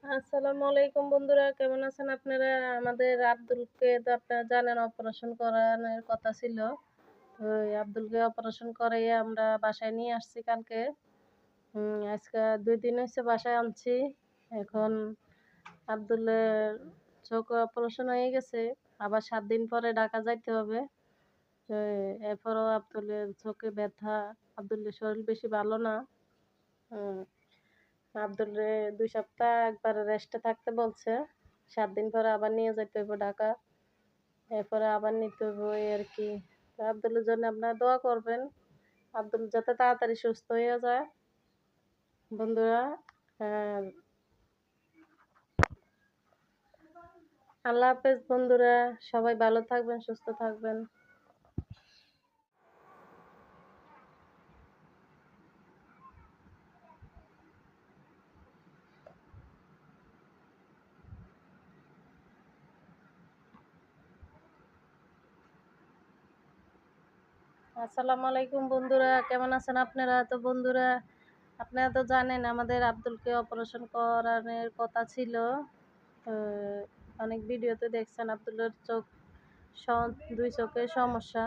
আসসালামু আলাইকুম বন্ধুরা, কেমন আছেন আপনারা? আমাদের আব্দুলকে তো আপনারা জানেন অপারেশন করানোর কথা ছিল। ওই আব্দুলকে অপারেশন করাইয়া আমরা বাসায় নিয়ে আসছি কালকে। আজকে ২ দিন হইছে বাসায় আনছি। এখন আব্দুলের চোখ অপারেশন হয়ে গেছে। আবার ৭ দিন পরে ঢাকা যাইতে হবে। তো এরপরও আব্দুলের চোখে ব্যথা, আব্দুলের শরীর বেশি ভালো না। হুম। আব্দুলরে ২ সপ্তাহ একবারে রেস্টে থাকতে বলছে। ৭ দিন পরে আবার নিয়ে যাইতে হইব ঢাকা। এরপরে আবার নিতে হইব এই আরকি। তো আব্দুলের জন্য আপনারা দোয়া করবেন। আব্দুল যাতে তাড়াতাড়ি সুস্থ হইয়া যায়। বন্ধুরা, হ্যাঁ, আল্লাহ হাফেজ বন্ধুরা। সবাই ভালো থাকবেন, সুস্থ থাকবেন। আসসালামু আলাইকুম বন্ধুরা, কেমন আছেন আপনারা? তো বন্ধুরা, আপনারা তো জানেন আমাদের আব্দুলকে অপারেশন করানোর কথা ছিল। তো অনেক ভিডিওতে দেখছেন আব্দুলের চোখ ২ চোখে সমস্যা।